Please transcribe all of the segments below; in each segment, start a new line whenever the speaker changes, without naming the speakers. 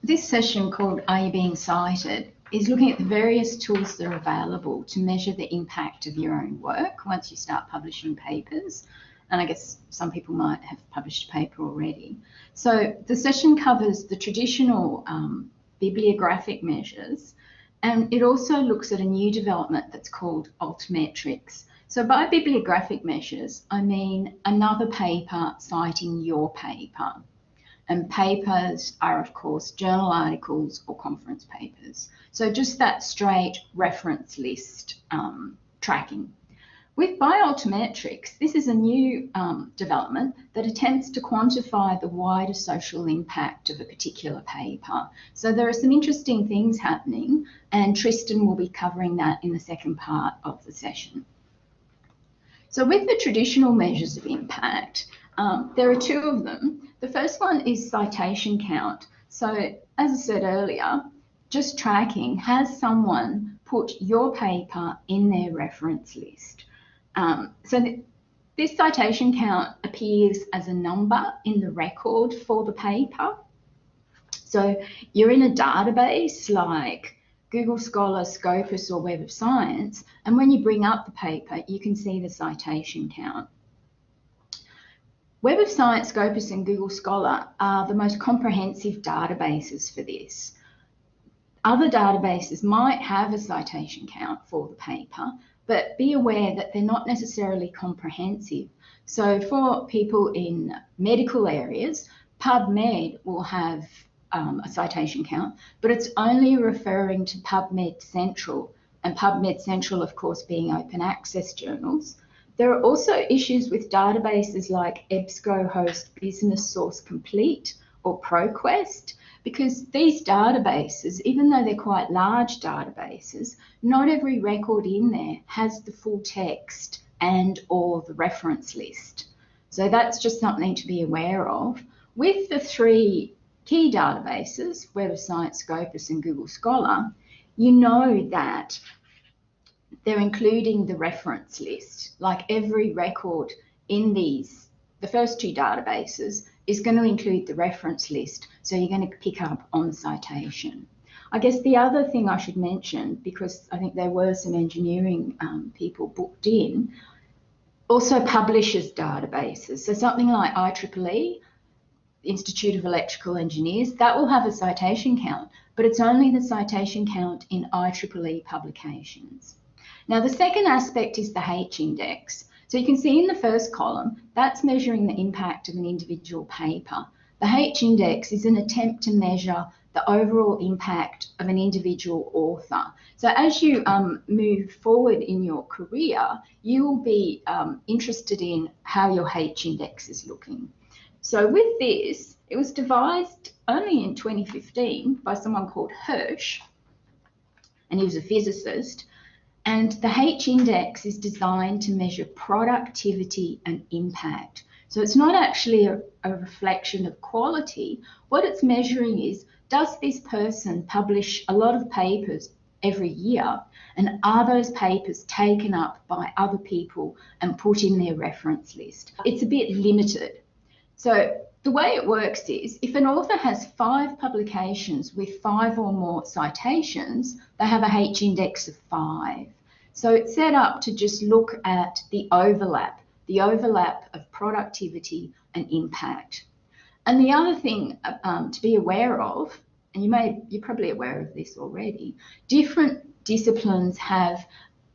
This session, called Are You Being Cited, is looking at the various tools that are available to measure the impact of your own work once you start publishing papers. And I guess some people might have published a paper already. So the session covers the traditional bibliographic measures, and it also looks at a new development that's called altmetrics. So by bibliographic measures, I mean another paper citing your paper. And papers are, of course, journal articles or conference papers. So just that straight reference list tracking. With altmetrics, this is a new development that attempts to quantify the wider social impact of a particular paper. So there are some interesting things happening, and Tristan will be covering that in the second part of the session. So with the traditional measures of impact, there are two of them. The first one is citation count. So as I said earlier, just tracking, has someone put your paper in their reference list? This citation count appears as a number in the record for the paper. So you're in a database like Google Scholar, Scopus, or Web of Science, and when you bring up the paper, you can see the citation count. Web of Science, Scopus, and Google Scholar are the most comprehensive databases for this. Other databases might have a citation count for the paper, but be aware that they're not necessarily comprehensive. So for people in medical areas, PubMed will have a citation count, but it's only referring to PubMed Central, and PubMed Central, of course, being open access journals. There are also issues with databases like EBSCOhost Business Source Complete or ProQuest, because these databases, even though they're quite large databases, not every record in there has the full text and or the reference list. So that's just something to be aware of. With the three key databases, Web of Science, Scopus, and Google Scholar, you know that they're including the reference list. Like every record in the first two databases is going to include the reference list, so you're going to pick up on the citation. I guess the other thing I should mention, because I think there were some engineering people booked in, also publishers databases. So something like IEEE, Institute of Electrical Engineers, that will have a citation count, but it's only the citation count in IEEE publications. Now, the second aspect is the H-index. So you can see in the first column, that's measuring the impact of an individual paper. The H-index is an attempt to measure the overall impact of an individual author. So as you move forward in your career, you will be interested in how your H-index is looking. So with this, it was devised only in 2015 by someone called Hirsch, and he was a physicist. And the H-index is designed to measure productivity and impact. So it's not actually a reflection of quality. What it's measuring is, does this person publish a lot of papers every year? And are those papers taken up by other people and put in their reference list? It's a bit limited. So the way it works is, if an author has 5 publications with 5 or more citations, they have a H-index of 5. So it's set up to just look at the overlap of productivity and impact. And the other thing to be aware of, and you're probably aware of this already, different disciplines have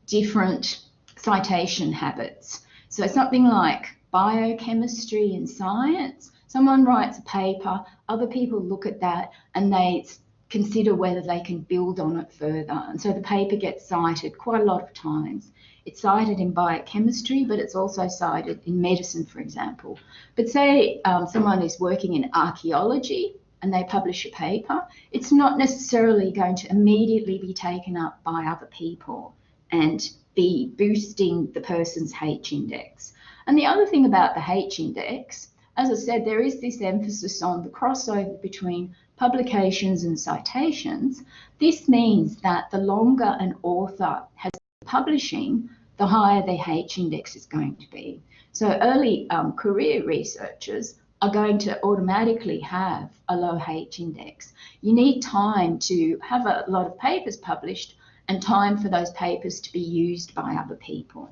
different citation habits. So something like biochemistry and science, someone writes a paper, other people look at that and they consider whether they can build on it further. And so the paper gets cited quite a lot of times. It's cited in biochemistry, but it's also cited in medicine, for example. But say someone is working in archaeology and they publish a paper, it's not necessarily going to immediately be taken up by other people and be boosting the person's H-index. And the other thing about the H-index, as I said, there is this emphasis on the crossover between publications and citations. This means that the longer an author has been publishing, the higher their H-index is going to be. So early career researchers are going to automatically have a low H index. You need time to have a lot of papers published and time for those papers to be used by other people.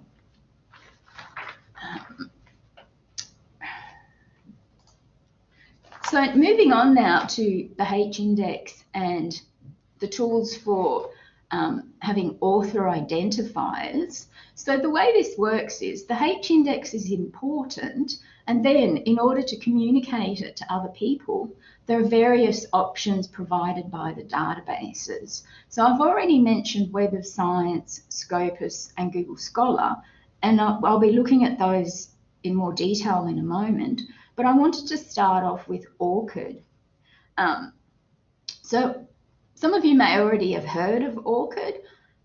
So moving on now to the H index and the tools for having author identifiers. So the way this works is the H index is important, and then in order to communicate it to other people, there are various options provided by the databases. So I've already mentioned Web of Science, Scopus, and Google Scholar, and I'll be looking at those in more detail in a moment, but I wanted to start off with ORCID. So some of you may already have heard of ORCID.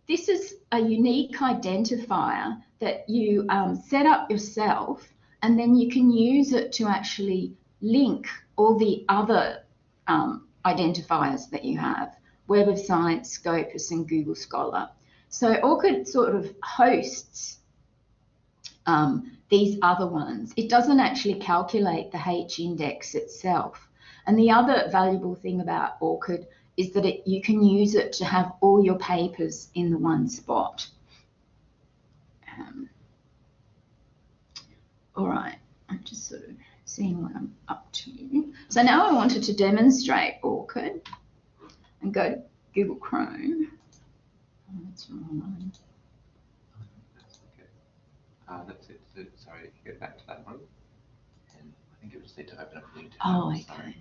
This is a unique identifier that you set up yourself, and then you can use it to actually link all the other identifiers that you have, Web of Science, Scopus, and Google Scholar. So ORCID sort of hosts these other ones. It doesn't actually calculate the H index itself. And the other valuable thing about ORCID is that you can use it to have all your papers in the one spot. All right, I'm just sort of seeing what I'm up to. So now I wanted to demonstrate ORCID and go to Google Chrome. Oh, that's the wrong one.
That's okay. That's it. So, sorry, go back to that one. And I think it just need to open up the internet.
Oh, okay.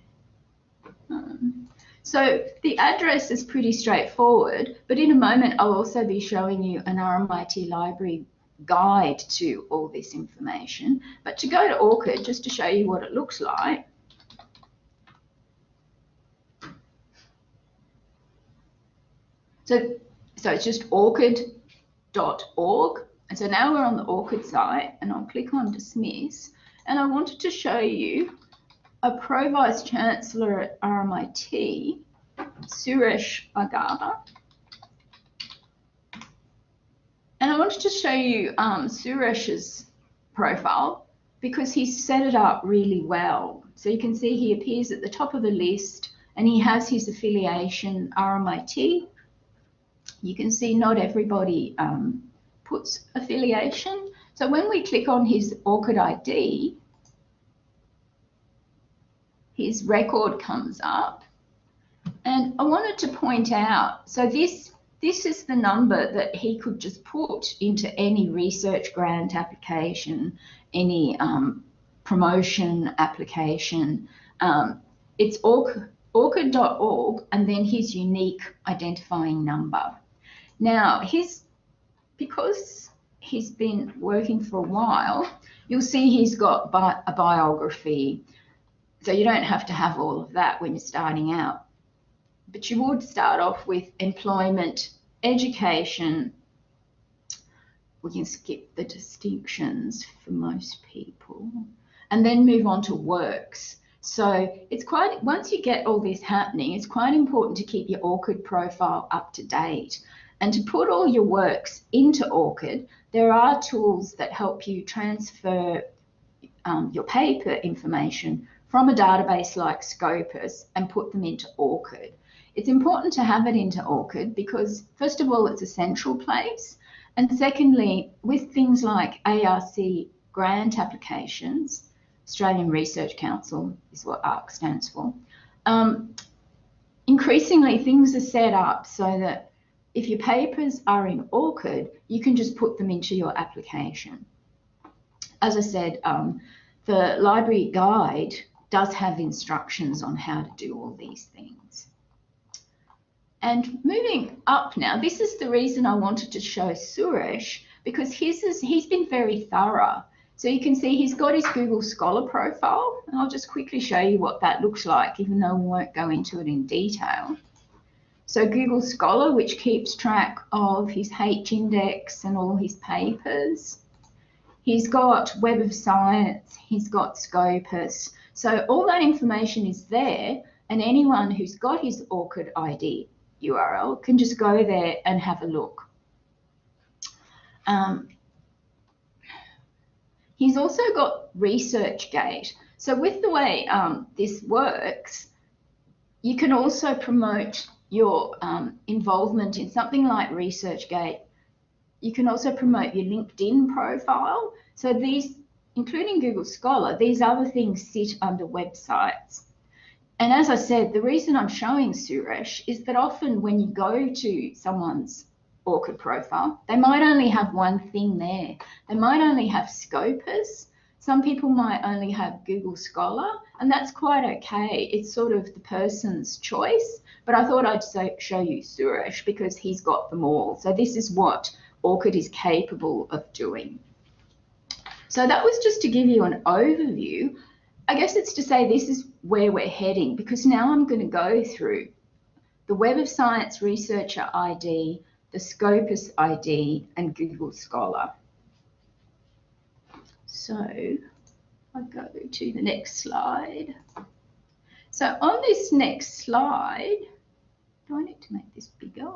So the address is pretty straightforward, but in a moment I'll also be showing you an RMIT Library guide to all this information. But to go to ORCID, just to show you what it looks like. So it's just orcid.org. And so now we're on the ORCID site, and I'll click on dismiss. And I wanted to show you a Pro-Vice Chancellor at RMIT, Suresh Bhargava. And I wanted to show you Suresh's profile because he's set it up really well. So you can see he appears at the top of the list, and he has his affiliation, RMIT. You can see not everybody puts affiliation. So when we click on his ORCID ID, his record comes up, and I wanted to point out, so this is the number that he could just put into any research grant application, any promotion application. It's orcid.org and then his unique identifying number. Now, because he's been working for a while, you'll see he's got a biography. So you don't have to have all of that when you're starting out. But you would start off with employment, education. We can skip the distinctions for most people. And then move on to works. So it's once you get all this happening, it's quite important to keep your ORCID profile up to date. And to put all your works into ORCID, there are tools that help you transfer your paper information from a database like Scopus and put them into ORCID. It's important to have it into ORCID because, first of all, it's a central place, and secondly, with things like ARC grant applications, Australian Research Council is what ARC stands for, increasingly things are set up so that if your papers are in ORCID, you can just put them into your application. As I said, the library guide does have instructions on how to do all these things. And moving up now, this is the reason I wanted to show Suresh, because he's been very thorough. So you can see he's got his Google Scholar profile, and I'll just quickly show you what that looks like, even though we won't go into it in detail. So Google Scholar, which keeps track of his H index and all his papers. He's got Web of Science, he's got Scopus. So all that information is there, and anyone who's got his ORCID ID URL can just go there and have a look. He's also got ResearchGate. So with the way this works, you can also promote your involvement in something like ResearchGate. You can also promote your LinkedIn profile. So these, including Google Scholar, these other things sit under websites. And as I said, the reason I'm showing Suresh is that often when you go to someone's ORCID profile, they might only have one thing there. They might only have Scopus. Some people might only have Google Scholar, and that's quite okay. It's sort of the person's choice, but I thought I'd show you Suresh because he's got them all. So this is what ORCID is capable of doing. So that was just to give you an overview. I guess it's to say this is where we're heading, because now I'm going to go through the Web of Science Researcher ID, the Scopus ID, and Google Scholar. So I go to the next slide. So on this next slide, do I need to make this bigger?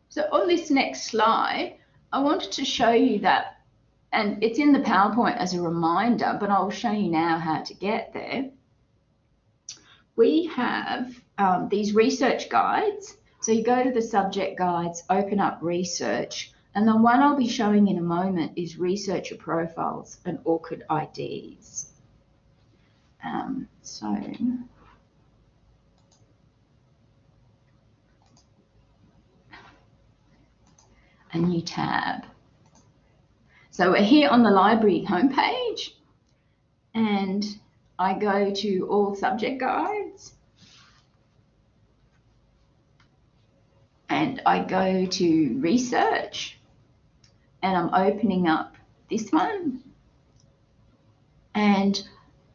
So on this next slide, I wanted to show you that, and it's in the PowerPoint as a reminder, but I'll show you now how to get there. We have these research guides. So you go to the subject guides, open up research, and the one I'll be showing in a moment is researcher profiles and ORCID IDs. A new tab. So we're here on the library homepage, and I go to all subject guides, and I go to research, and I'm opening up this one, and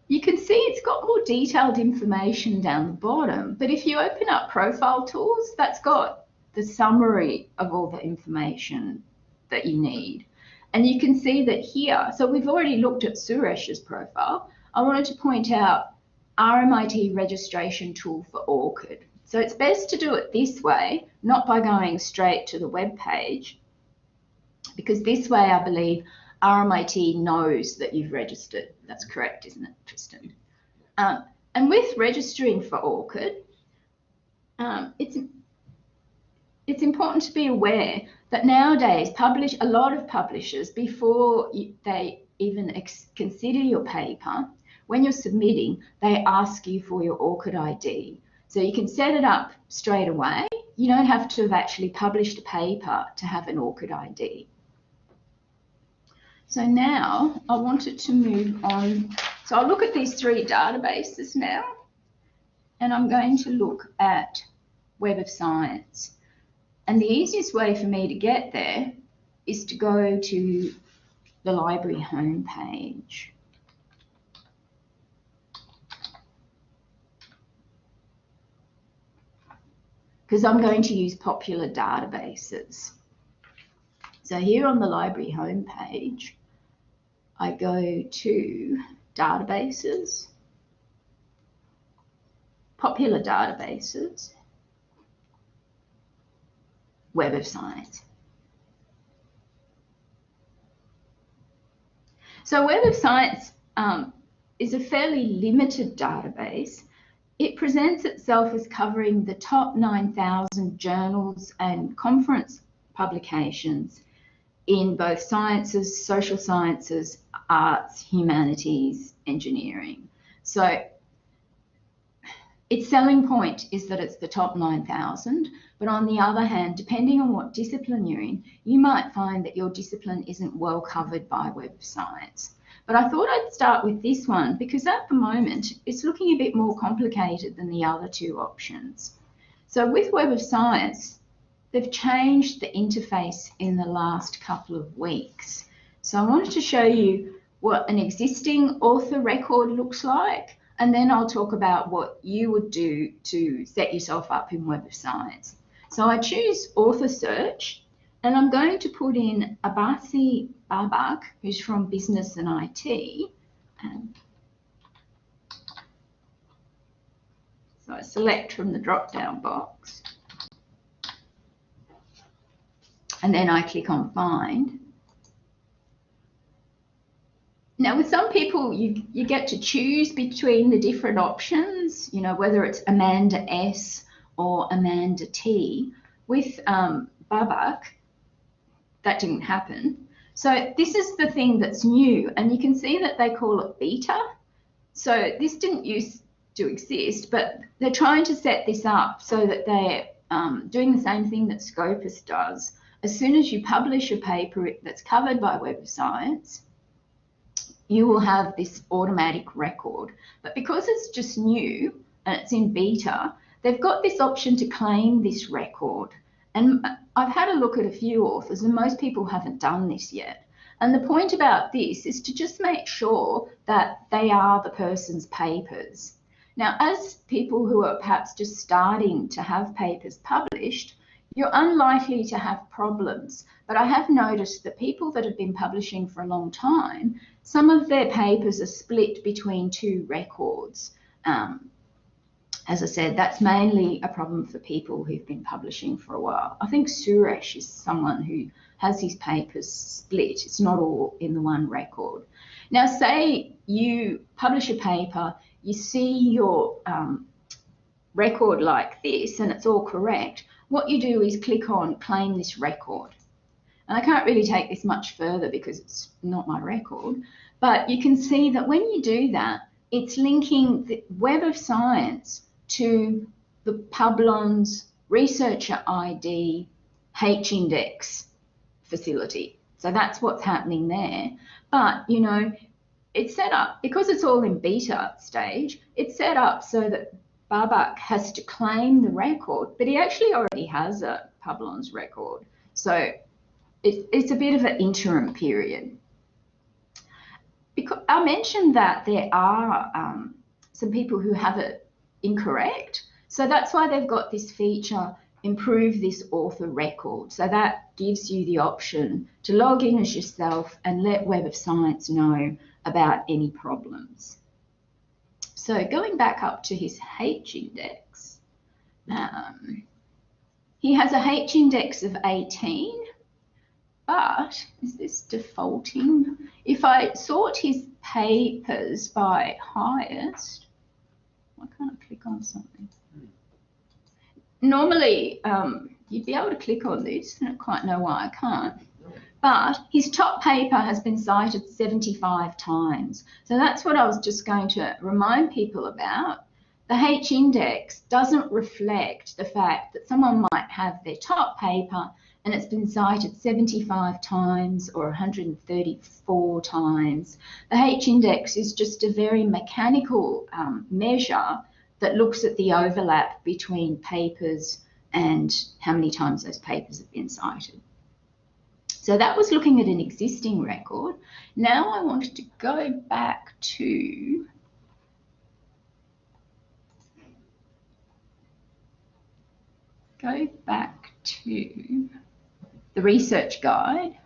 you can see it's got more detailed information down the bottom, but if you open up profile tools, that's got the summary of all the information that you need. And you can see that here, so we've already looked at Suresh's profile. I wanted to point out RMIT registration tool for ORCID. So it's best to do it this way, not by going straight to the web page, because this way I believe RMIT knows that you've registered. That's correct, isn't it, Tristan? And with registering for ORCID, it's important to be aware that nowadays a lot of publishers, before they even consider your paper, when you're submitting, they ask you for your ORCID ID. So you can set it up straight away. You don't have to have actually published a paper to have an ORCID ID. So now I wanted to move on. So I'll look at these three databases now, and I'm going to look at Web of Science. And the easiest way for me to get there is to go to the library homepage. Because I'm going to use popular databases. So here on the library homepage, I go to databases, popular databases, Web of Science. So Web of Science is a fairly limited database. It presents itself as covering the top 9,000 journals and conference publications in both sciences, social sciences, arts, humanities, engineering. So its selling point is that it's the top 9,000, but on the other hand, depending on what discipline you're in, you might find that your discipline isn't well covered by Web of Science. But I thought I'd start with this one because at the moment, it's looking a bit more complicated than the other two options. So with Web of Science, they've changed the interface in the last couple of weeks. So I wanted to show you what an existing author record looks like, and then I'll talk about what you would do to set yourself up in Web of Science. So I choose author search, and I'm going to put in Abasi Babak, who's from Business and IT. So I select from the drop-down box, and then I click on Find. Now, with some people, you get to choose between the different options, you know, whether it's Amanda S or Amanda T. With Babak, that didn't happen. So this is the thing that's new, and you can see that they call it beta. So this didn't used to exist, but they're trying to set this up so that they're doing the same thing that Scopus does. As soon as you publish a paper that's covered by Web of Science, you will have this automatic record. But because it's just new and it's in beta, they've got this option to claim this record. And I've had a look at a few authors, and most people haven't done this yet. And the point about this is to just make sure that they are the person's papers. Now, as people who are perhaps just starting to have papers published, you're unlikely to have problems. But I have noticed that people that have been publishing for a long time, some of their papers are split between two records. As I said, that's mainly a problem for people who've been publishing for a while. I think Suresh is someone who has his papers split. It's not all in the one record. Now, say you publish a paper, you see your record like this, and it's all correct. What you do is click on Claim This Record. And I can't really take this much further because it's not my record, but you can see that when you do that, it's linking the Web of Science to the Publons Researcher ID H-index facility. So that's what's happening there. But, you know, it's set up, because it's all in beta stage, it's set up so that Babak has to claim the record, but he actually already has a Publons record. So it's a bit of an interim period. Because I mentioned that there are some people who have it incorrect. So that's why they've got this feature, improve this author record. So that gives you the option to log in as yourself and let Web of Science know about any problems. So going back up to his H-index, he has a H-index of 18, but is this defaulting? If I sort his papers by highest, why can't I click on something? Normally, you'd be able to click on this. I don't quite know why I can't. But his top paper has been cited 75 times. So that's what I was just going to remind people about. The H-index doesn't reflect the fact that someone might have their top paper and it's been cited 75 times or 134 times. The H-index is just a very mechanical measure that looks at the overlap between papers and how many times those papers have been cited. So that was looking at an existing record. Now I wanted to go back to the research guide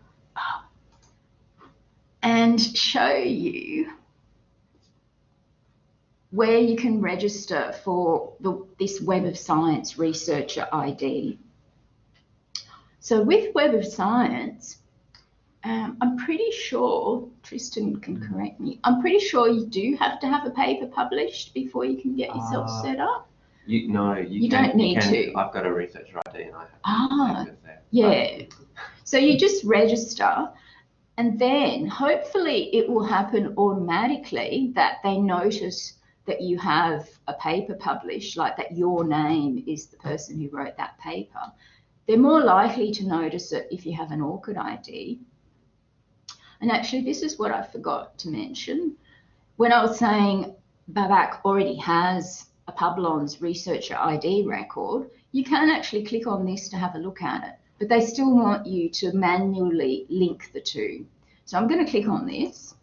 and show you where you can register for this Web of Science Researcher ID. So with Web of Science, I'm pretty sure, Tristan can correct me, I'm pretty sure you do have to have a paper published before you can get yourself set up.
No, you
don't need to.
I've got a researcher ID and I have papers there.
Yeah. So you just register, and then hopefully it will happen automatically that they notice that you have a paper published, like that your name is the person who wrote that paper. They're more likely to notice it if you have an ORCID ID. And actually, this is what I forgot to mention. When I was saying Babak already has a Publons Researcher ID record, you can actually click on this to have a look at it, but they still want you to manually link the two. So I'm going to click on this.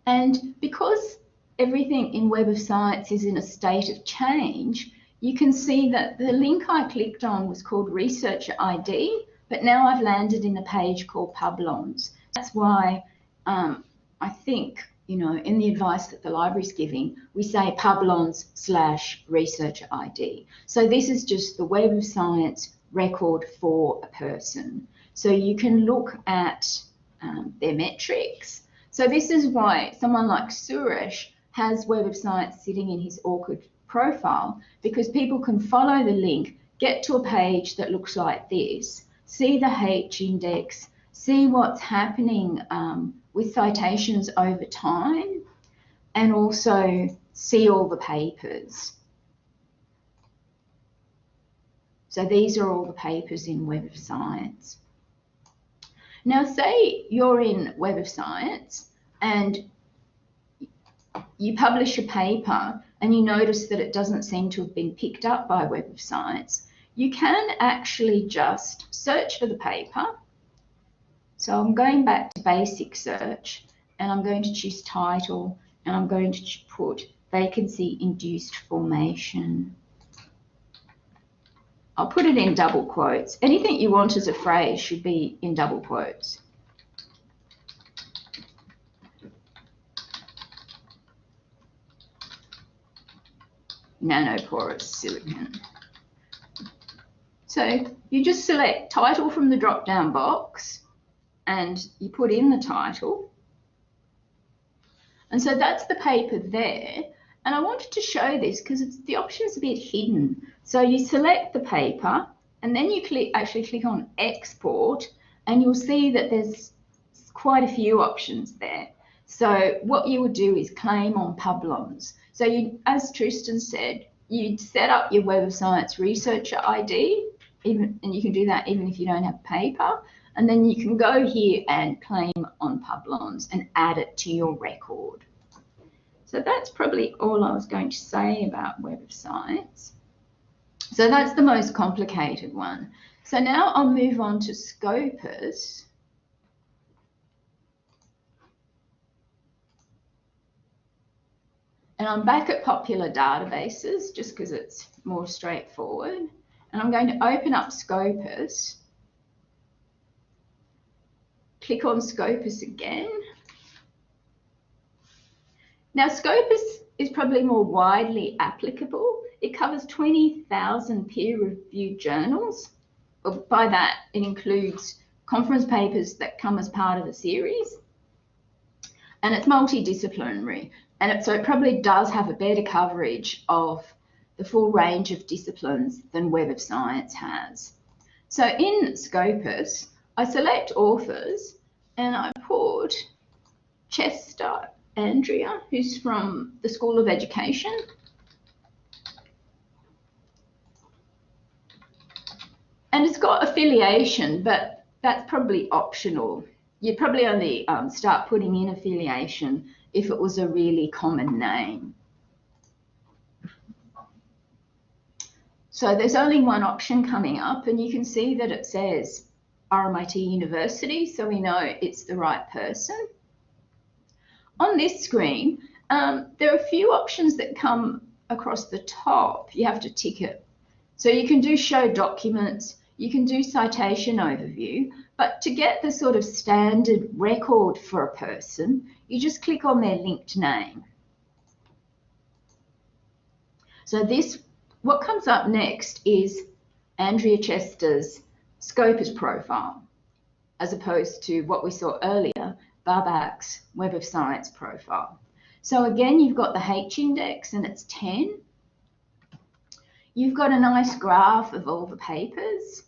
And because everything in Web of Science is in a state of change, you can see that the link I clicked on was called Researcher ID, but now I've landed in a page called Publons. That's why I think in the advice that the library's giving, we say publons/researcher ID. So this is just the Web of Science record for a person. So you can look at their metrics. So this is why someone like Suresh has Web of Science sitting in his ORCID profile, because people can follow the link, get to a page that looks like this, see the H index, see what's happening with citations over time, and also see all the papers. So these are all the papers in Web of Science. Now, say you're in Web of Science and you publish a paper and you notice that it doesn't seem to have been picked up by Web of Science. You can actually just search for the paper. So I'm going back to basic search and I'm going to choose title and I'm going to put vacancy induced formation. I'll put it in double quotes. Anything you want as a phrase should be in double quotes. Nanoporous silicon. So you just select title from the drop-down box and you put in the title. And so that's the paper there. And I wanted to show this because the option's a bit hidden. So you select the paper and then you actually click on export and you'll see that there's quite a few options there. So what you would do is claim on Publons. So you, as Tristan said, you'd set up your Web of Science researcher ID, and you can do that even if you don't have paper. And then you can go here and claim on Publons and add it to your record. So that's probably all I was going to say about Web of Science. So that's the most complicated one. So now I'll move on to Scopus. And I'm back at popular databases just because it's more straightforward. And I'm going to open up Scopus. Click on Scopus again. Now, Scopus is probably more widely applicable. It covers 20,000 peer-reviewed journals. By that, it includes conference papers that come as part of a series. And it's multidisciplinary. And so it probably does have a better coverage of the full range of disciplines than Web of Science has. So in Scopus, I select authors and I put Chester Andrea, who's from the School of Education. And it's got affiliation, but that's probably optional. You'd probably only start putting in affiliation if it was a really common name. So there's only one option coming up, and you can see that it says RMIT University, so we know it's the right person. On this screen, there are a few options that come across the top. You have to tick it. So you can do show documents, you can do citation overview, but to get the sort of standard record for a person, you just click on their linked name. So what comes up next is Andrea Chester's Scopus profile, as opposed to what we saw earlier, Babak's Web of Science profile. So again, you've got the H index and it's 10. You've got a nice graph of all the papers.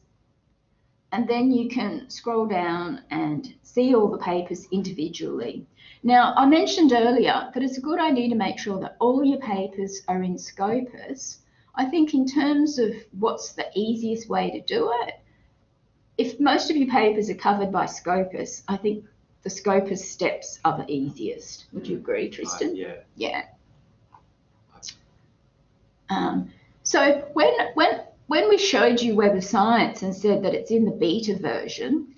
And then you can scroll down and see all the papers individually. Now, I mentioned earlier that it's a good idea to make sure that all your papers are in Scopus. I think in terms of what's the easiest way to do it, if most of your papers are covered by Scopus, I think the Scopus steps are the easiest. Would you agree, Tristan?
Yeah.
Yeah. So when we showed you Web of Science and said that it's in the beta version,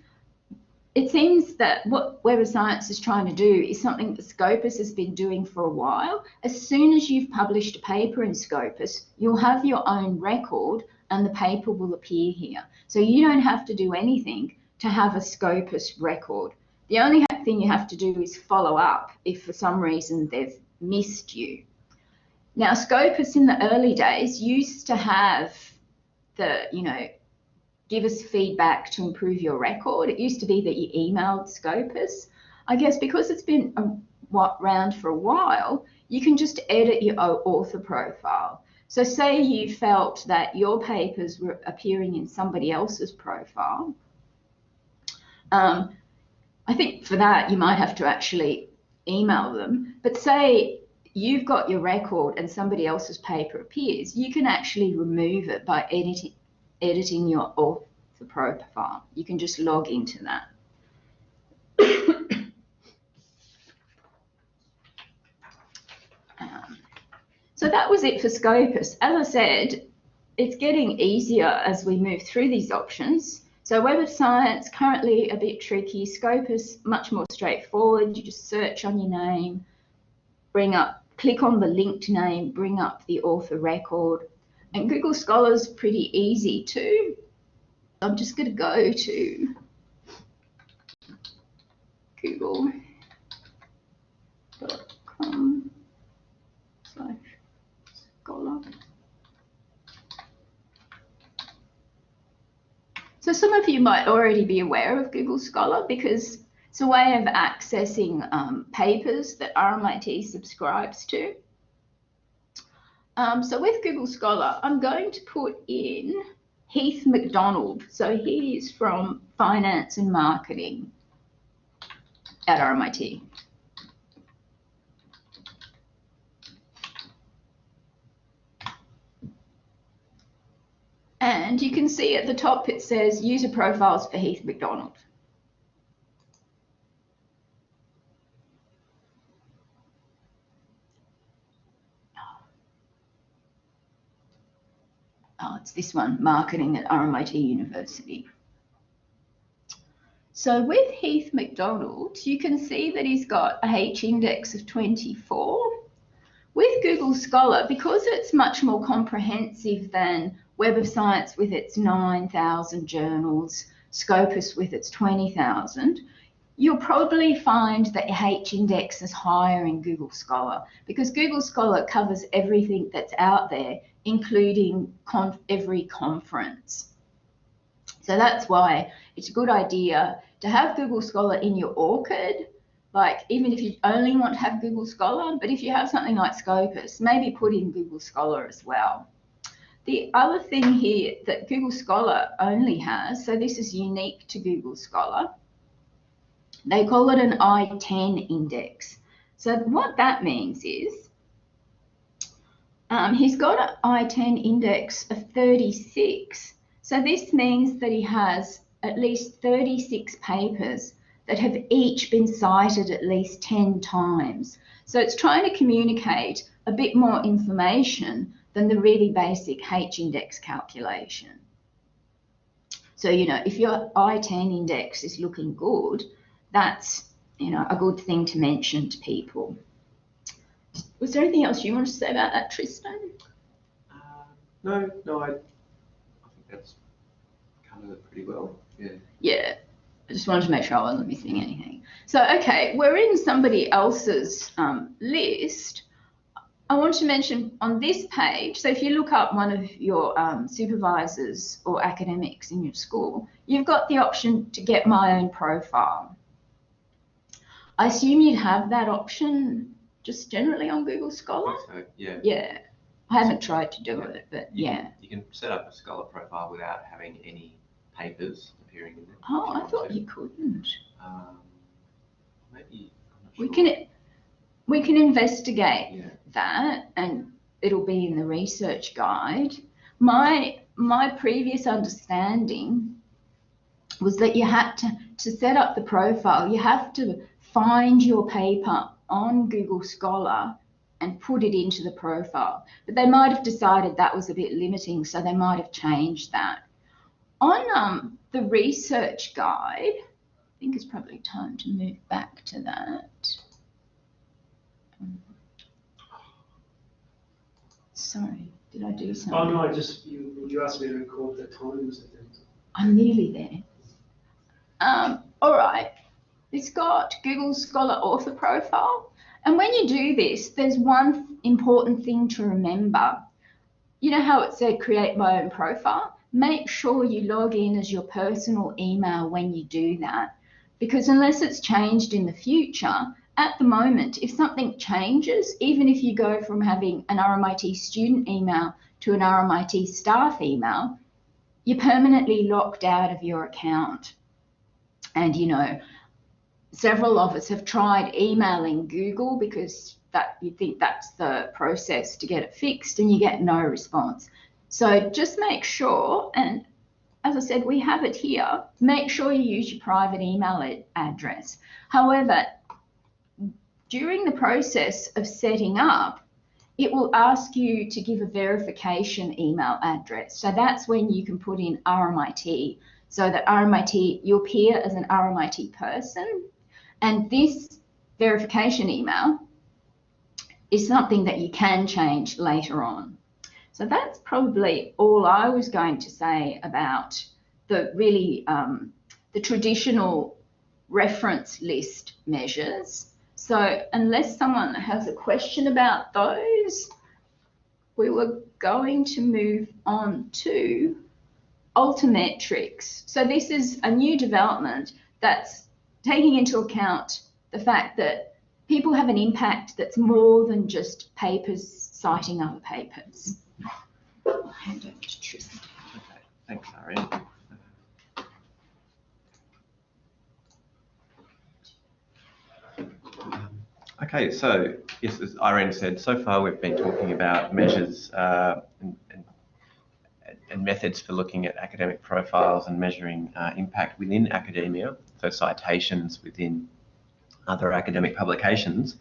it seems that what Web of Science is trying to do is something that Scopus has been doing for a while. As soon as you've published a paper in Scopus, you'll have your own record and the paper will appear here. So you don't have to do anything to have a Scopus record. The only thing you have to do is follow up if for some reason they've missed you. Now, Scopus in the early days used to have the, give us feedback to improve your record. It used to be that you emailed Scopus. I guess because it's been around for a while, you can just edit your author profile. So say you felt that your papers were appearing in somebody else's profile. I think for that, you might have to actually email them. But say you've got your record and somebody else's paper appears, you can actually remove it by editing your author profile. You can just log into that. So that was it for Scopus. As I said, it's getting easier as we move through these options. So Web of Science, currently a bit tricky. Scopus, much more straightforward. You just search on your name, click on the linked name, bring up the author record. And Google Scholar's pretty easy too. I'm just going to go to google.com/scholar. So some of you might already be aware of Google Scholar because it's a way of accessing papers that RMIT subscribes to. So with Google Scholar, I'm going to put in Heath McDonald. So he is from Finance and Marketing at RMIT. And you can see at the top it says user profiles for Heath McDonald. Oh, it's this one, Marketing at RMIT University. So with Heath McDonald, you can see that he's got a H index of 24. With Google Scholar, because it's much more comprehensive than Web of Science with its 9,000 journals, Scopus with its 20,000, you'll probably find that your H index is higher in Google Scholar because Google Scholar covers everything that's out there, including every conference. So that's why it's a good idea to have Google Scholar in your ORCID, like even if you only want to have Google Scholar, but if you have something like Scopus, maybe put in Google Scholar as well. The other thing here that Google Scholar only has, so this is unique to Google Scholar, they call it an I-10 index. So what that means is he's got an I-10 index of 36. So this means that he has at least 36 papers that have each been cited at least 10 times. So it's trying to communicate a bit more information than the really basic H index calculation. So, if your I-10 index is looking good, that's, a good thing to mention to people. Was there anything else you wanted to say about that, Tristan?
No, I think that's covered it pretty well.
Yeah, I just wanted to make sure I wasn't missing anything. So, okay, we're in somebody else's list. I want to mention on this page, so if you look up one of your supervisors or academics in your school, you've got the option to get my own profile. I assume you'd have that option just generally on Google Scholar?
I think so, yeah.
Yeah, I haven't tried to do it, but yeah.
You can set up a Scholar profile without having any papers appearing in there.
Oh, I thought you couldn't.
Maybe, I'm not sure.
We can investigate that, and it'll be in the research guide. My previous understanding was that you had to set up the profile, you have to find your paper on Google Scholar and put it into the profile. But they might have decided that was a bit limiting, so they might have changed that. On the research guide, I think it's probably time to move back to that. Sorry, did I do something?
Oh no, you asked me to record the times.
I'm nearly there. All right. It's got Google Scholar author profile. And when you do this, there's one important thing to remember. You know how it said create my own profile? Make sure you log in as your personal email when you do that, because unless it's changed in the future, at the moment, if something changes, even if you go from having an RMIT student email to an RMIT staff email, you're permanently locked out of your account. And you know, several of us have tried emailing Google because that you think that's the process to get it fixed, and you get no response. So just make sure, and as I said, we have it here, make sure you use your private email address. However, during the process of setting up, it will ask you to give a verification email address. So that's when you can put in RMIT, so that RMIT, you appear as an RMIT person. And this verification email is something that you can change later on. So that's probably all I was going to say about the really the traditional reference list measures. So unless someone has a question about those, we were going to move on to altimetrics. So this is a new development that's taking into account the fact that people have an impact that's more than just papers citing other papers. I'll hand over to Tristan.
Okay, thanks, Irene. Okay, so yes, as Irene said, so far we've been talking about measures and methods for looking at academic profiles and measuring impact within academia, so citations within other academic publications.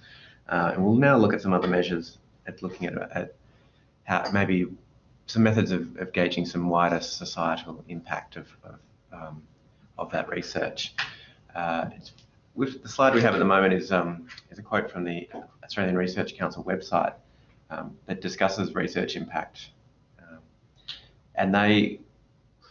And we'll now look at some other measures at looking at how maybe some methods of gauging some wider societal impact of that research. With the slide we have at the moment is a quote from the Australian Research Council website that discusses research impact. And they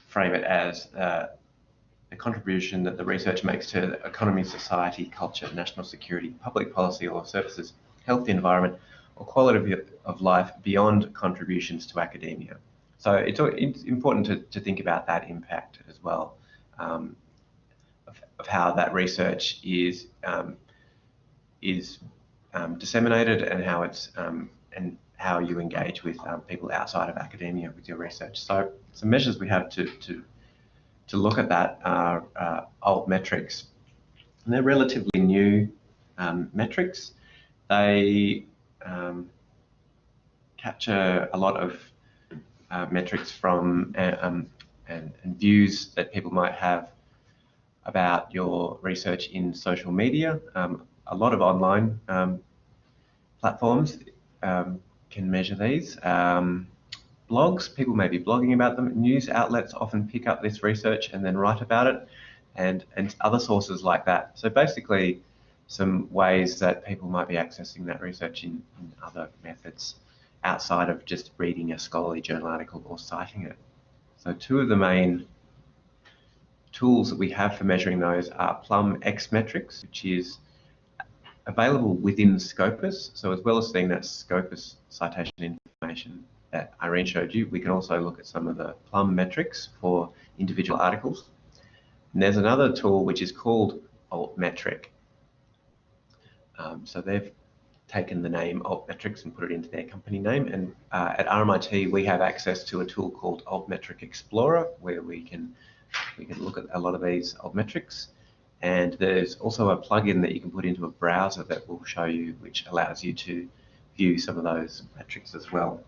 frame it as the contribution that the research makes to the economy, society, culture, national security, public policy or services, health, the environment, or quality of life beyond contributions to academia. So it's important to think about that impact as well, of how that research is disseminated and how it's and how you engage with people outside of academia with your research. So some measures we have to look at that are altmetrics. And they're relatively new metrics. They capture a lot of metrics from and views that people might have about your research in social media. A lot of online platforms can measure these. Blogs, people may be blogging about them. News outlets often pick up this research and then write about it, and other sources like that. So basically some ways that people might be accessing that research in other methods outside of just reading a scholarly journal article or citing it. So two of the main tools that we have for measuring those are Plum X-Metrics, which is available within Scopus. So as well as seeing that Scopus citation information that Irene showed you, we can also look at some of the Plum metrics for individual articles. And there's another tool which is called Altmetric. So they've taken the name Altmetrics and put it into their company name. And at RMIT, we have access to a tool called Altmetric Explorer, where we can look at a lot of these altmetrics. And there's also a plugin that you can put into a browser that will show you, which allows you to view some of those metrics as well.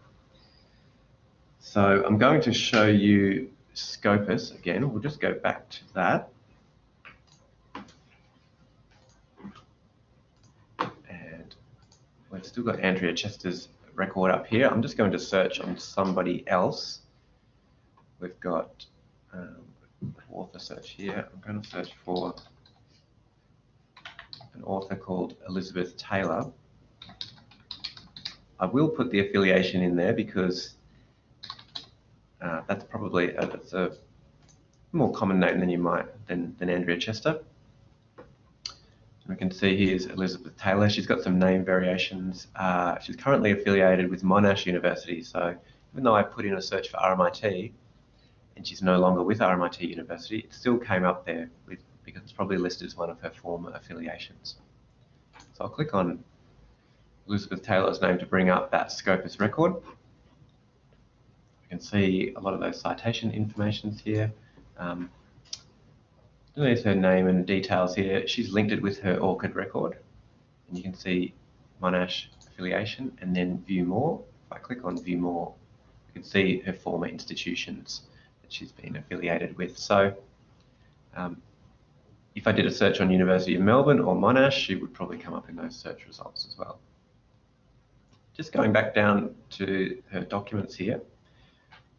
So I'm going to show you Scopus again. We'll just go back to that. And we've still got Andrea Chester's record up here. I'm just going to search on somebody else. We've got author search here. I'm going to search for an author called Elizabeth Taylor. I will put the affiliation in there because that's probably that's a more common name than you might than Andrea Chester. We can see here's Elizabeth Taylor. She's got some name variations. She's currently affiliated with Monash University. So even though I put in a search for RMIT and she's no longer with RMIT University, it still came up there because it's probably listed as one of her former affiliations. So I'll click on Elizabeth Taylor's name to bring up that Scopus record. You can see a lot of those citation informations here. There's her name and details here. She's linked it with her ORCID record. And you can see Monash affiliation and then view more. If I click on view more, you can see her former institutions that she's been affiliated with. So if I did a search on University of Melbourne or Monash, she would probably come up in those search results as well. Just going back down to her documents here,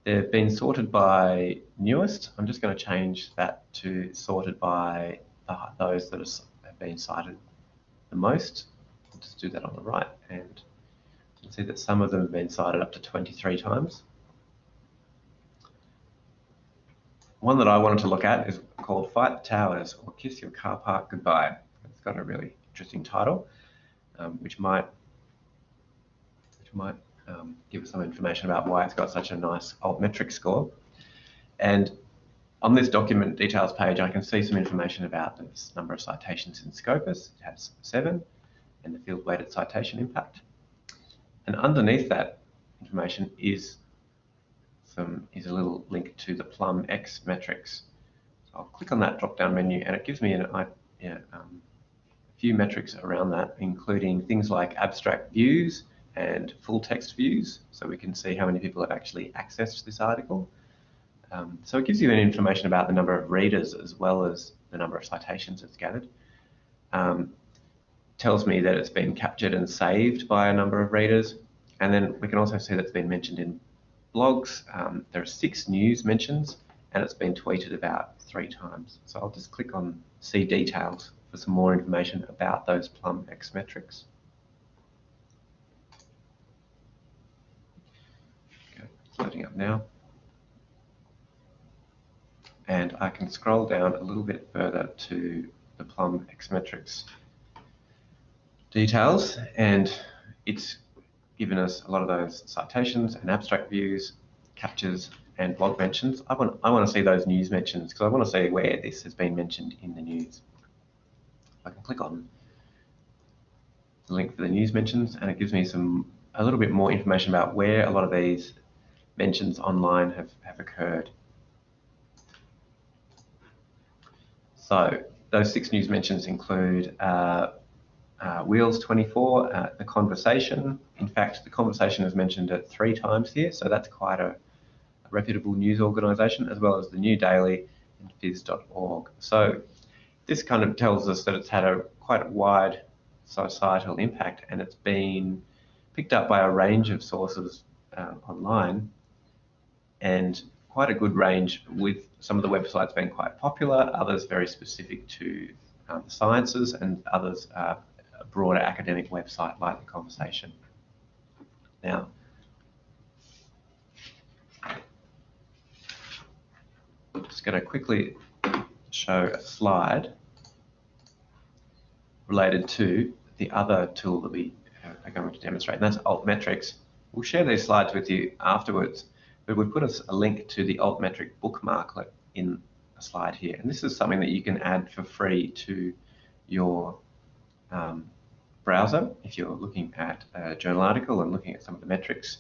they've been sorted by newest. I'm just going to change that to sorted by those that have been cited the most. I'll just do that on the right, and you can see that some of them have been cited up to 23 times. One that I wanted to look at is called Fight the Towers or Kiss Your Car Park Goodbye. It's got a really interesting title, which might give us some information about why it's got such a nice altmetric score. And on this document details page, I can see some information about the number of citations in Scopus. It has 7, and the field-weighted citation impact. And underneath that information is a little link to the Plum X metrics. So I'll click on that drop-down menu, and it gives me a few metrics around that, including things like abstract views and full text views, so we can see how many people have actually accessed this article. So it gives you an information about the number of readers as well as the number of citations it's gathered. Tells me that it's been captured and saved by a number of readers, and then we can also see that it's been mentioned in blogs. There are 6 news mentions, and it's been tweeted about 3 times. So I'll just click on see details for some more information about those Plum X metrics. Okay, it's loading up now. And I can scroll down a little bit further to the Plum X metrics details, and it's given us a lot of those citations and abstract views, captures, and blog mentions. I want to see those news mentions because I want to see where this has been mentioned in the news. I can click on the link for the news mentions, and it gives me a little bit more information about where a lot of these mentions online have occurred. So those 6 news mentions include Wheels 24, The Conversation. In fact, The Conversation is mentioned 3 times here, so that's quite a reputable news organisation, as well as the New Daily and phys.org. So this kind of tells us that it's had quite a wide societal impact, and it's been picked up by a range of sources online, and quite a good range, with some of the websites being quite popular, others very specific to the sciences, and others a broader academic website like The Conversation. Now, I'm just going to quickly show a slide related to the other tool that we are going to demonstrate, and that's altmetrics. We'll share these slides with you afterwards, but we've put a link to the altmetric bookmarklet in a slide here, and this is something that you can add for free to your browser. If you're looking at a journal article and looking at some of the metrics,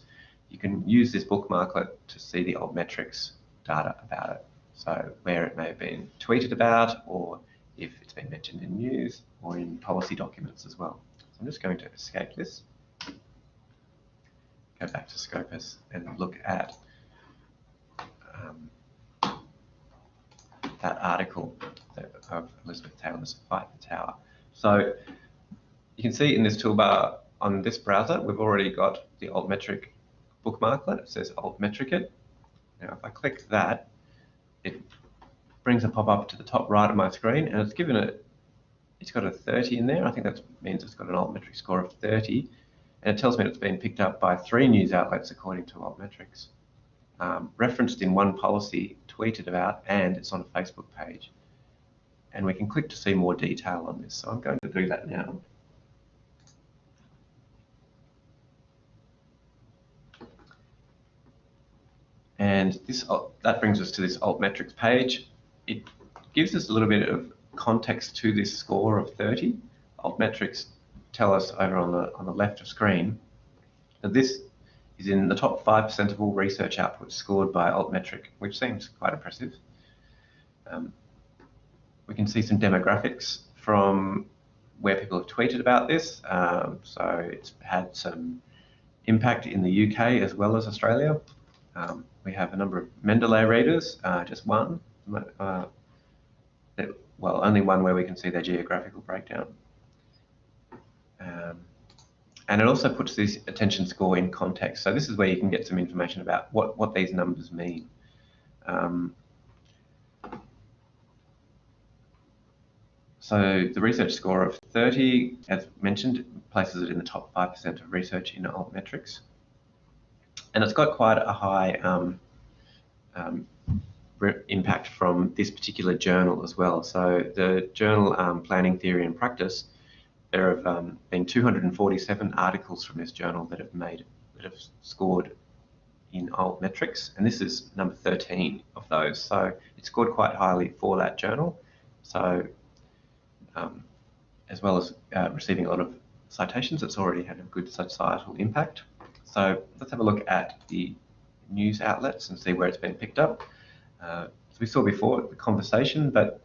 you can use this bookmarklet to see the altmetrics data about it. So where it may have been tweeted about, or if it's been mentioned in news or in policy documents as well. So I'm just going to escape this, go back to Scopus and look at that article of Elizabeth Taylor's Fight the Tower. So you can see in this toolbar on this browser, we've already got the altmetric bookmarklet. It says altmetricate. Now if I click that, it brings a pop-up to the top right of my screen, and it's got a 30 in there. I think that means it's got an altmetric score of 30, and it tells me it's been picked up by 3 news outlets according to altmetrics, referenced in 1 policy, tweeted about, and it's on a Facebook page. and we can click to see more detail on this. So I'm going to do that now. And that brings us to this altmetrics page. It gives us a little bit of context to this score of 30. Altmetrics tell us over on the left of screen that this is in the top 5% of all research output scored by altmetric, which seems quite impressive. We can see some demographics from where people have tweeted about this. So it's had some impact in the UK as well as Australia. We have a number of Mendeley readers, just one. Well, only one where we can see their geographical breakdown. And it also puts this attention score in context. So this is where you can get some information about what these numbers mean. So the research score of 30, as mentioned, places it in the top 5% of research in altmetrics. And it's got quite a high impact from this particular journal as well. So the journal Planning Theory and Practice, there have been 247 articles from this journal that have scored in altmetrics, and this is number 13 of those. So it scored quite highly for that journal. So as well as receiving a lot of citations, it's already had a good societal impact. So let's have a look at the news outlets and see where it's been picked up. So we saw before the conversation, but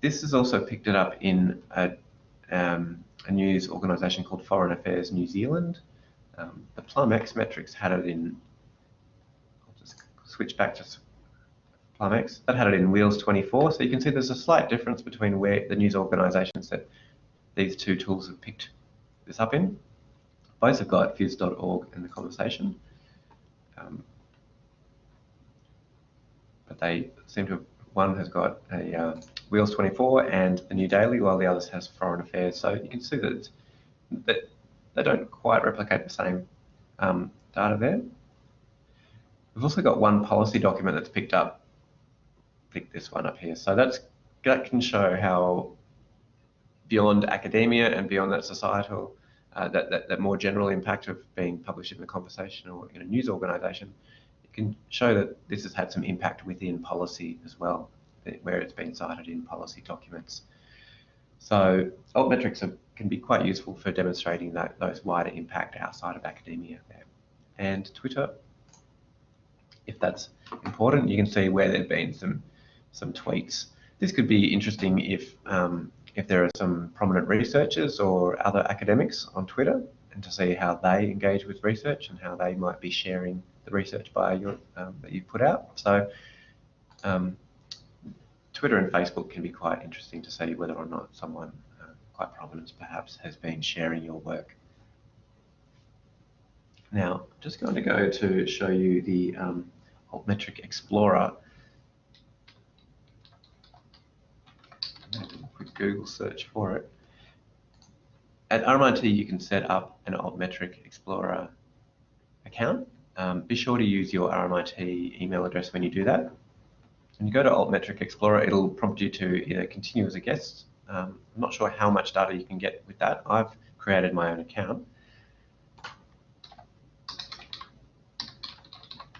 this has also picked it up in a news organisation called Foreign Affairs New Zealand. The PlumX metrics had it in, I'll just switch back to PlumX, that had it in Wheels 24. So you can see there's a slight difference between where the news organisations that these two tools have picked this up in. Both have got phys.org in the conversation, but they seem to have, one has got a Wheels 24 and the New Daily, while the others has Foreign Affairs. So you can see that they don't quite replicate the same data there. We've also got one policy document that's picked up. Pick this one up here. So that can show how beyond academia and beyond that societal, that more general impact of being published in a conversation or in a news organisation, it can show that this has had some impact within policy as well, where it's been cited in policy documents. So altmetrics can be quite useful for demonstrating those wider impact outside of academia there. And Twitter, if that's important, you can see where there have been some tweets. This could be interesting if there are some prominent researchers or other academics on Twitter, and to see how they engage with research and how they might be sharing the research that you've put out. So Twitter and Facebook can be quite interesting to see whether or not someone quite prominent perhaps has been sharing your work. Now, I'm just going to go to show you the Altmetric Explorer. A quick Google search for it. At RMIT, you can set up an Altmetric Explorer account. Be sure to use your RMIT email address when you do that. When you go to Altmetric Explorer, it'll prompt you to either continue as a guest. I'm not sure how much data you can get with that. I've created my own account.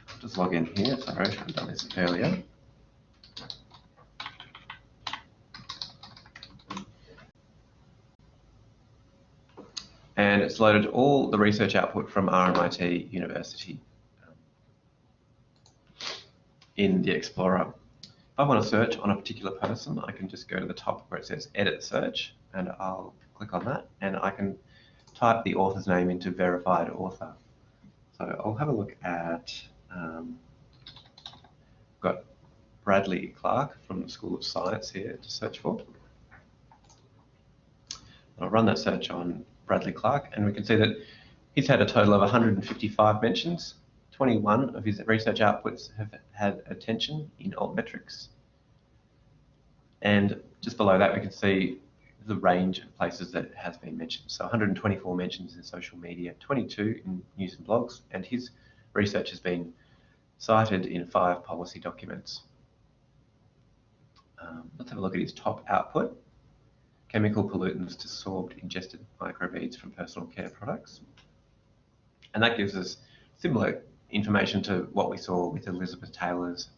I'll just log in here. Sorry, I should have done this earlier. And it's loaded all the research output from RMIT University in the Explorer. If I want to search on a particular person, I can just go to the top where it says Edit Search, and I'll click on that, and I can type the author's name into Verified Author. So I'll have a look at, got Bradley Clark from the School of Science here to search for. I'll run that search on Bradley Clark, and we can see that he's had a total of 155 mentions. 21 of his research outputs have had attention in altmetrics. And just below that, we can see the range of places that it has been mentioned. So 124 mentions in social media, 22 in news and blogs, and his research has been cited in 5 policy documents. Let's have a look at his top output: chemical pollutants to sorbed ingested microbeads from personal care products. And that gives us similar information to what we saw with Elizabeth Taylor's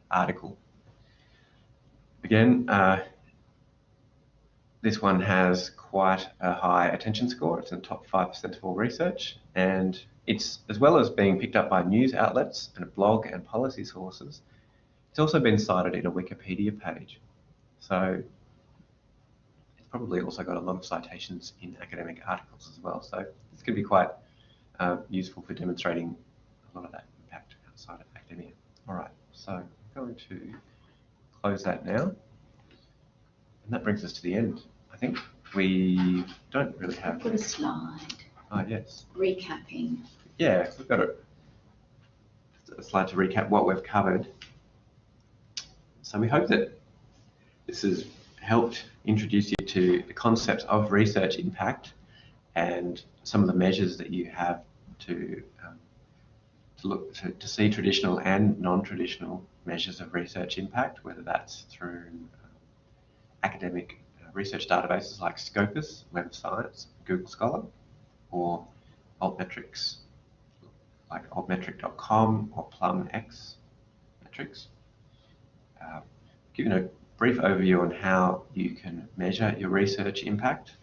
article. Again, this one has quite a high attention score. It's in the top 5% of all research, and it's, as well as being picked up by news outlets and blog and policy sources, it's also been cited in a Wikipedia page. So it's probably also got a lot of citations in academic articles as well. So this could be quite useful for demonstrating a lot of that impact outside of academia. All right, so I'm going to close that now. And that brings us to the end. I think we don't really have...
I've got a slide.
Oh, yes.
Recapping.
Yeah, we've got a slide to recap what we've covered. So we hope that this has helped introduce you to the concepts of research impact and some of the measures that you have to look to see traditional and non-traditional measures of research impact, whether that's through academic research databases like Scopus, Web of Science, Google Scholar, or altmetrics like altmetric.com or PlumX metrics. Giving a brief overview on how you can measure your research impact,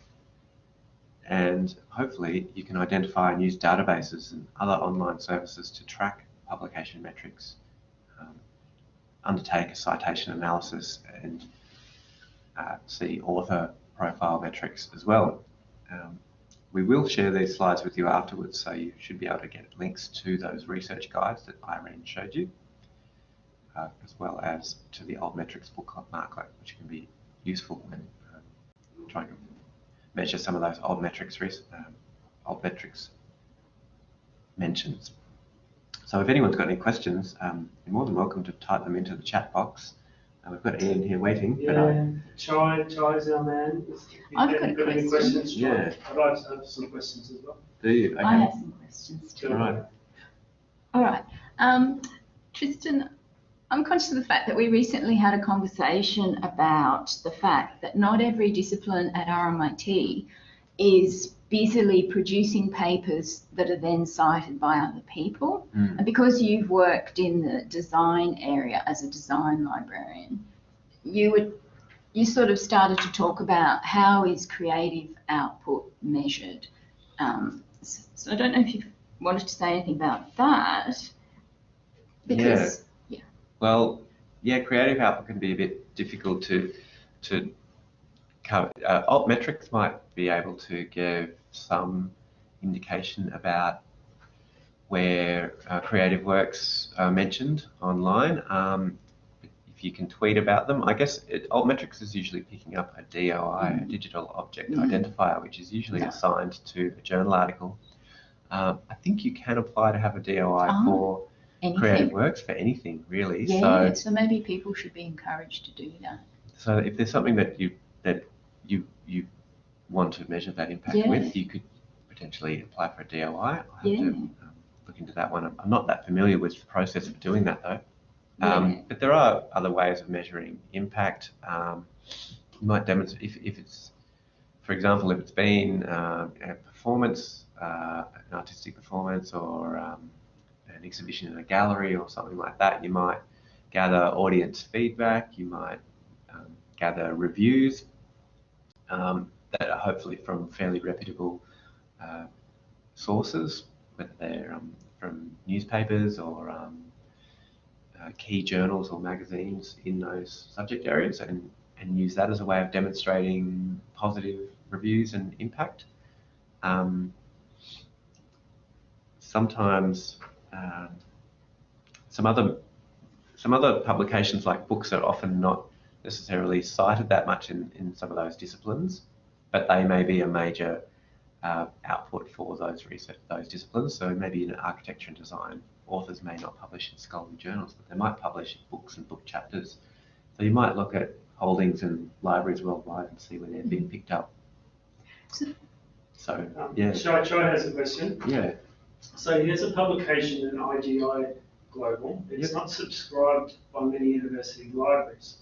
and hopefully you can identify and use databases and other online services to track publication metrics, undertake a citation analysis, and see author profile metrics as well. We will share these slides with you afterwards, so you should be able to get links to those research guides that Irene showed you, as well as to the altmetrics bookmarklet, which can be useful when trying to measure some of those altmetrics mentions. So if anyone's got any questions, you're more than welcome to type them into the chat box. We've got Ian here waiting.
Yeah, Chai's our man.
I've got a
any
question.
questions? Chai?
Yeah.
I'd like to have some questions as well.
Do you? Okay.
I have some questions too.
Right.
All right. Tristan, I'm conscious of the fact that we recently had a conversation about the fact that not every discipline at RMIT is busily producing papers that are then cited by other people. And because you've worked in the design area as a design librarian, you sort of started to talk about how is creative output measured. So I don't know if you wanted to say anything about that. Because, yeah.
Well, yeah, creative output can be a bit difficult to cover. Altmetrics might be able to give some indication about where creative works are mentioned online. If you can tweet about them, I guess altmetrics is usually picking up a DOI, a digital object identifier, which is usually assigned to a journal article. I think you can apply to have a DOI for anything. Creative works, for anything really.
Yeah, so maybe people should be encouraged to do that.
So if there's something that you want to measure that impact with, you could potentially apply for a DOI. I'll have to look into that one. I'm not that familiar with the process of doing that though. But there are other ways of measuring impact. You might demonstrate if it's, for example, if it's been a performance, an artistic performance, or an exhibition in a gallery or something like that. You might gather audience feedback. You might gather reviews that are hopefully from fairly reputable sources, whether they're from newspapers or key journals or magazines in those subject areas, and use that as a way of demonstrating positive reviews and impact. Sometimes some other publications like books are often not necessarily cited that much in some of those disciplines, but they may be a major output for those disciplines. So maybe in architecture and design, authors may not publish in scholarly journals, but they might publish books and book chapters. So you might look at holdings in libraries worldwide and see where they're being picked up. So yeah.
Chai has a question.
Yeah.
So here's a publication in IGI Global. It's not subscribed by many university libraries.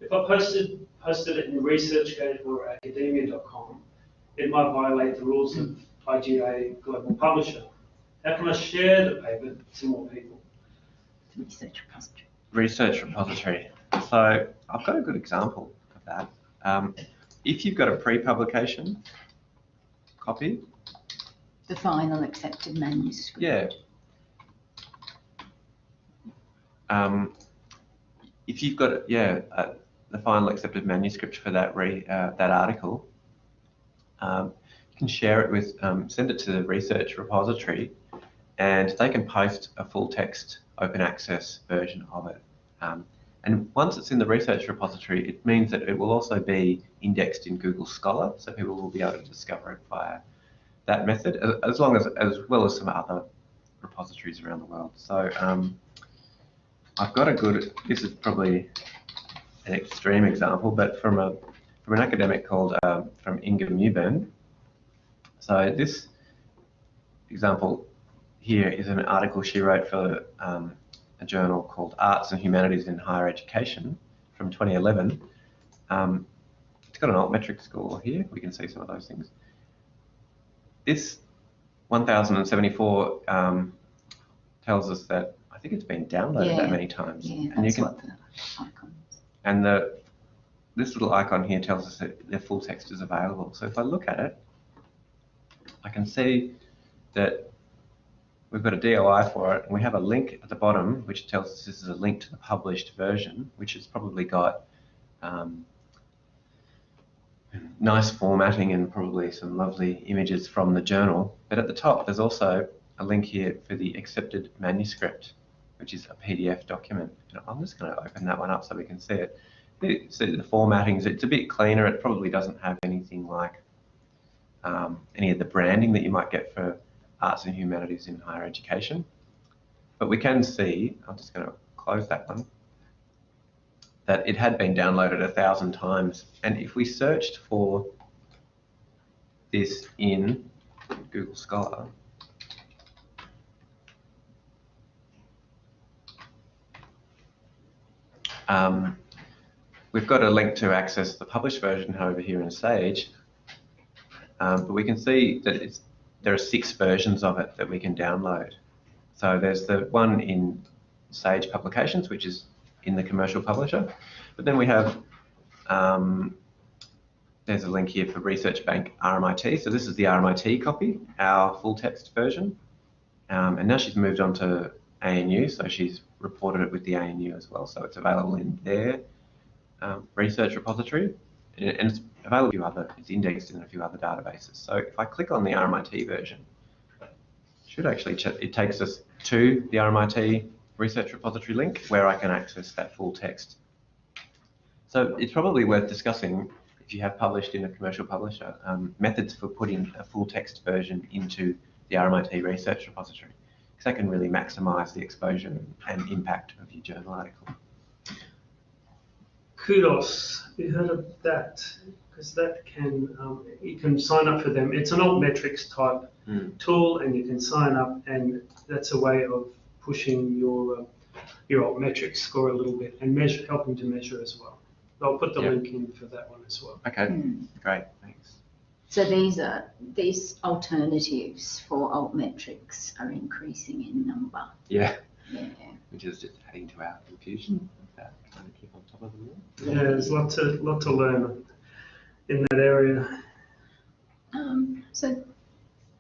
If I posted it in ResearchGate or academia.com, it might violate the rules of IGA Global Publisher. How can I share the paper to more people?
Research repository.
Research repository. So I've got a good example of that. If you've got a pre-publication copy,
The final accepted manuscript.
yeah. If you've got the final accepted manuscript for that that article, you can share it with, send it to the research repository, and they can post a full text open access version of it. And once it's in the research repository, it means that it will also be indexed in Google Scholar, so people will be able to discover it via that method, as well as some other repositories around the world. So I've got this is probably an extreme example, but from an academic called from Inga Mewburn. So this example here is an article she wrote for a journal called Arts and Humanities in Higher Education from 2011. It's got an altmetric score here. We can see some of those things. This 1074 tells us that I think it's been downloaded that many times.
Yeah,
and
that's what the icon is.
And this little icon here tells us that the full text is available. So if I look at it, I can see that we've got a DOI for it, and we have a link at the bottom which tells us this is a link to the published version, which has probably got nice formatting and probably some lovely images from the journal. But at the top, there's also a link here for the accepted manuscript, which is a PDF document. And I'm just going to open that one up so we can see it. See the formatting, it's a bit cleaner. It probably doesn't have anything like any of the branding that you might get for arts and humanities in higher education. But we can see, I'm just going to close that one, that it had been downloaded 1,000 times. And if we searched for this in Google Scholar, we've got a link to access the published version over here in Sage, but we can see that there are 6 versions of it that we can download. So there's the one in Sage Publications, which is in the commercial publisher, but then we have, there's a link here for Research Bank RMIT. So this is the RMIT copy, our full text version, and now she's moved on to ANU, so she's reported it with the ANU as well, so it's available in their research repository, and it's available in a few other, it's indexed in a few other databases. So if I click on the RMIT version, should actually it takes us to the RMIT research repository link where I can access that full text. So it's probably worth discussing, if you have published in a commercial publisher, methods for putting a full text version into the RMIT research repository, because that can really maximize the exposure and impact of your journal article.
Kudos, you heard of that, because that can, you can sign up for them. It's an altmetrics type tool, and you can sign up, and that's a way of pushing your altmetrics score a little bit and helping to measure as well. I'll put the link in for that one as well.
Okay, great, thanks.
So these alternatives for altmetrics are increasing in number.
Yeah.
Yeah.
Which is just adding to our confusion about trying to keep on top of them all.
Yeah, there's lot to learn in that area.
So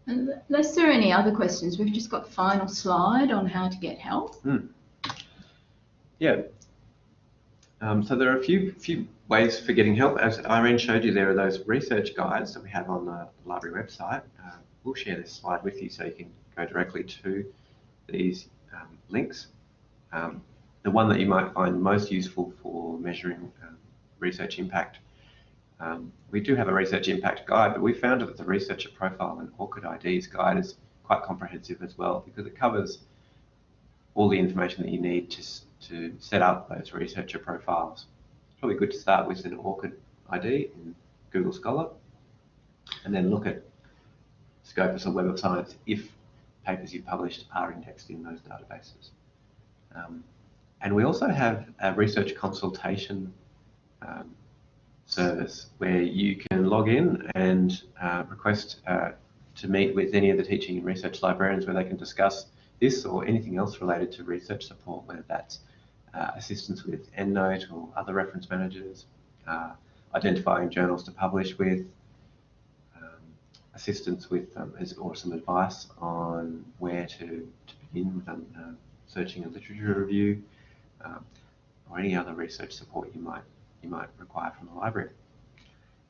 unless there are any other questions, we've just got the final slide on how to get help.
Yeah. So there are a few ways for getting help. As Irene showed you, there are those research guides that we have on the library website. We'll share this slide with you so you can go directly to these links. The one that you might find most useful for measuring research impact, we do have a research impact guide, but we found that the researcher profile and ORCID IDs guide is quite comprehensive as well, because it covers all the information that you need to set up those researcher profiles. It's probably good to start with an ORCID ID in Google Scholar, and then look at Scopus or Web of Science if papers you've published are indexed in those databases. And we also have a research consultation service where you can log in and request to meet with any of the teaching and research librarians, where they can discuss this or anything else related to research support, whether that's assistance with EndNote or other reference managers, identifying journals to publish with, assistance with or some advice on where to begin with searching a literature review, or any other research support you might require from the library.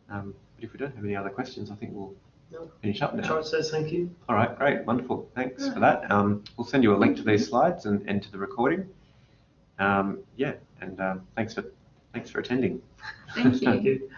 But if we don't have any other questions, I think we'll finish up now.
Charles says thank you.
All right, great, wonderful. Thanks for that. We'll send you a link to these slides and to the recording. Yeah, and thanks for attending.
Thank you.
Thank you.